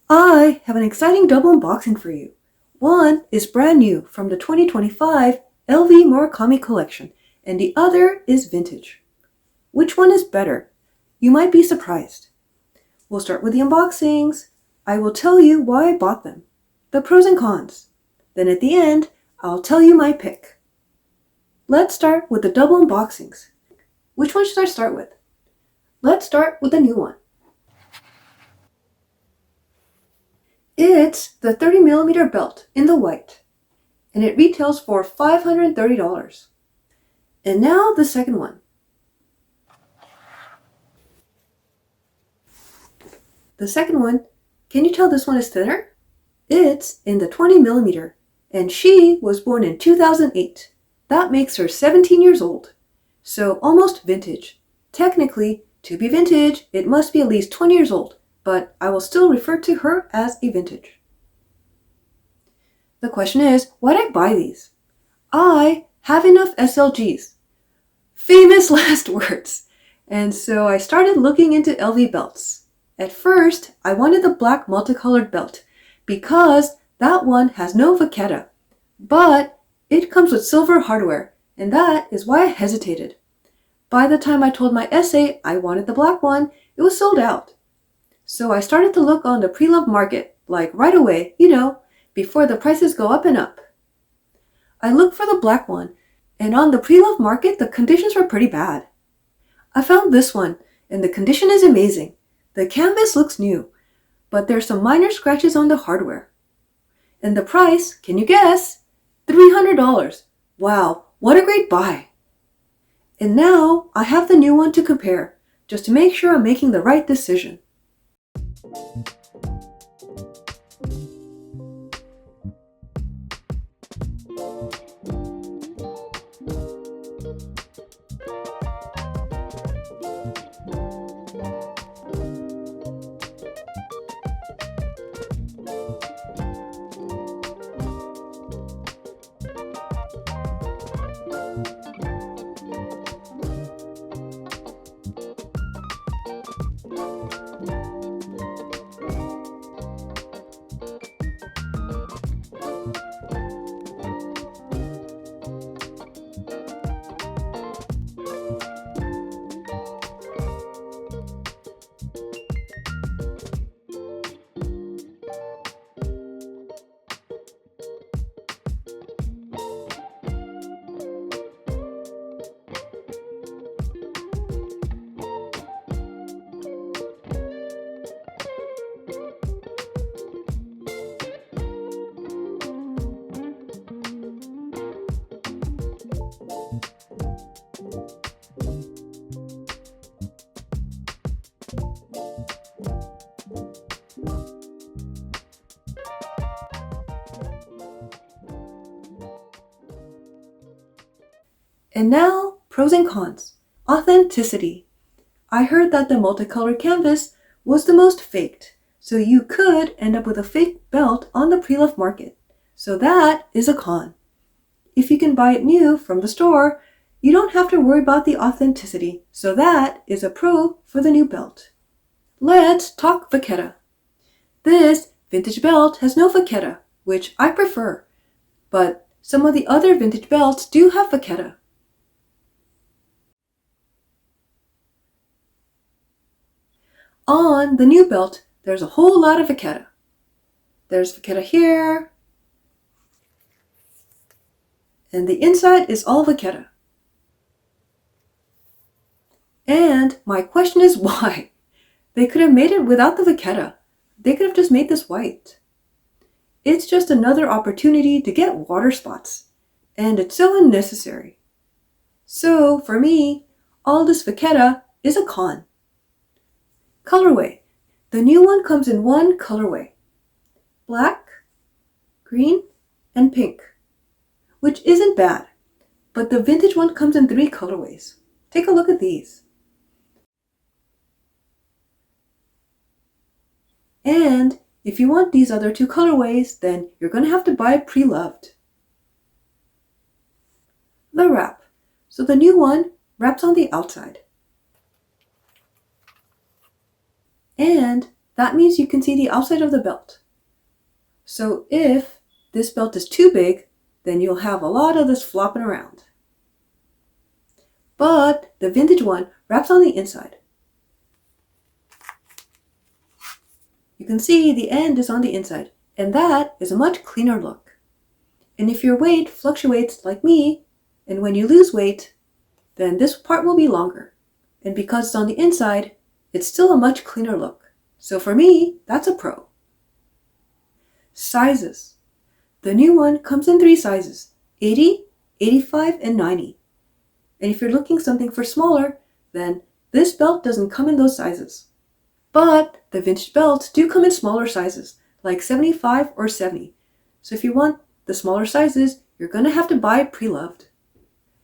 I have an exciting double unboxing for you. One is brand new from the 2025 LV Murakami collection, and the other is vintage. Which one is better? You might be surprised. We'll start with the unboxings. I will tell you why I bought them, the pros and cons. Then at the end, I'll tell you my pick. Let's start with the double unboxings. Which one should I start with? Let's start with the new one. It's the 30mm belt in the white, and it retails for $530. And now the second one. The second one, can you tell this one is thinner? It's in the 20mm, and she was born in 2008. That makes her 17 years old, so almost vintage. Technically, to be vintage, it must be at least 20 years old, but I will still refer to her as a vintage. The question is, why did I buy these? I have enough SLGs. Famous last words. And so I started looking into LV belts. At first, I wanted the black multicolored belt because that one has no vachetta, but it comes with silver hardware, and that is why I hesitated. By the time I told my essay I wanted the black one, it was sold out. So I started to look on the pre-loved market, like right away, before the prices go up and up. I looked for the black one, and on the pre-loved market, the conditions were pretty bad. I found this one, and the condition is amazing. The canvas looks new, but there's some minor scratches on the hardware. And the price, can you guess? $300. Wow, what a great buy. And now I have the new one to compare, just to make sure I'm making the right decision. And now, pros and cons. Authenticity. I heard that the multicolored canvas was the most faked, so you could end up with a fake belt on the pre-loved market. So that is a con. If you can buy it new from the store, you don't have to worry about the authenticity, so that is a pro for the new belt. Let's talk vachetta. This vintage belt has no vachetta, which I prefer, but some of the other vintage belts do have vachetta. On the new belt, there's a whole lot of vachetta. There's vachetta here, and the inside is all vachetta. And my question is why? They could have made it without the vachetta. They could have just made this white. It's just another opportunity to get water spots, and it's so unnecessary. So for me, all this vachetta is a con. Colorway. The new one comes in one colorway. Black, green, and pink. Which isn't bad, but the vintage one comes in 3 colorways. Take a look at these. And if you want these other 2 colorways, then you're going to have to buy pre-loved. The wrap. So the new one wraps on the outside. And that means you can see the outside of the belt. So if this belt is too big, then you'll have a lot of this flopping around. But the vintage one wraps on the inside. You can see the end is on the inside, and that is a much cleaner look. And if your weight fluctuates like me, and when you lose weight, then this part will be longer. And because it's on the inside, it's still a much cleaner look. So for me, that's a pro. Sizes. The new one comes in 3 sizes, 80, 85, and 90. And if you're looking something for smaller, then this belt doesn't come in those sizes. But the vintage belts do come in smaller sizes, like 75 or 70. So if you want the smaller sizes, you're going to have to buy pre-loved.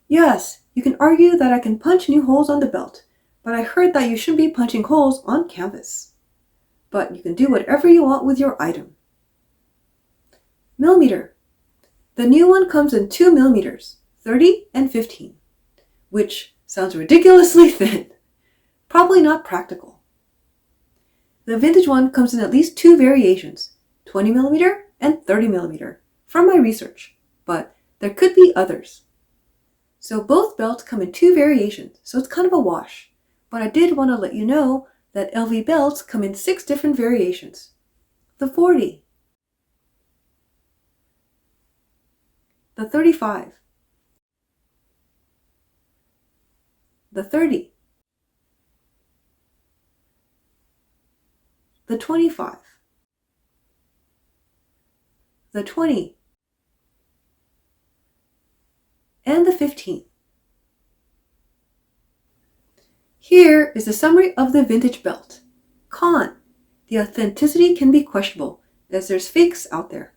Yes, you can argue that I can punch new holes on the belt, but I heard that you shouldn't be punching holes on canvas. But you can do whatever you want with your item. Millimeter. The new one comes in 2 millimeters, 30 and 15, which sounds ridiculously thin. Probably not practical. The vintage one comes in at least 2 variations, 20 millimeter and 30 millimeter, from my research, but there could be others. So both belts come in 2 variations, so it's kind of a wash. But I did want to let you know that LV belts come in 6 different variations. The 40, the 35, the 30, the 25, the 20, and the 15. Here is a summary of the vintage belt. Con: the authenticity can be questionable as there's fakes out there.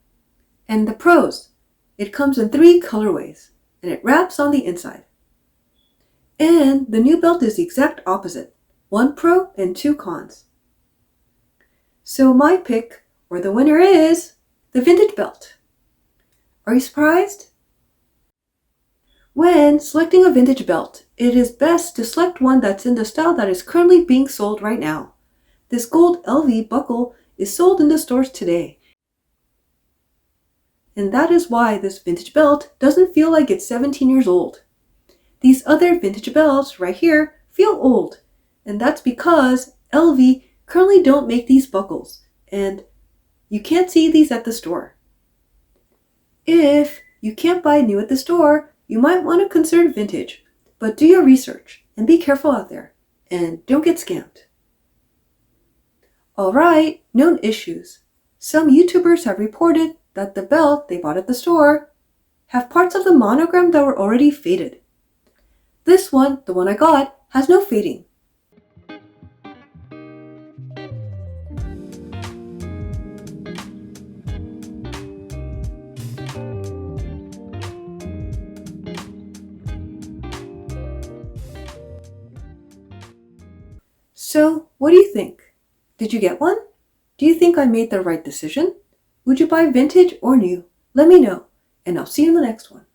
And the pros: it comes in 3 colorways and it wraps on the inside. And the new belt is the exact opposite, 1 pro and 2 cons. So my pick, or the winner, is the vintage belt. Are you surprised? When selecting a vintage belt, it is best to select one that's in the style that is currently being sold right now. This gold LV buckle is sold in the stores today. And that is why this vintage belt doesn't feel like it's 17 years old. These other vintage belts right here feel old, and that's because LV currently don't make these buckles, and you can't see these at the store. If you can't buy new at the store, you might want to consider vintage, but do your research and be careful out there, and don't get scammed. Alright, known issues. Some YouTubers have reported that the belt they bought at the store have parts of the monogram that were already faded. This one, the one I got, has no fading. So, what do you think? Did you get one? Do you think I made the right decision? Would you buy vintage or new? Let me know, and I'll see you in the next one.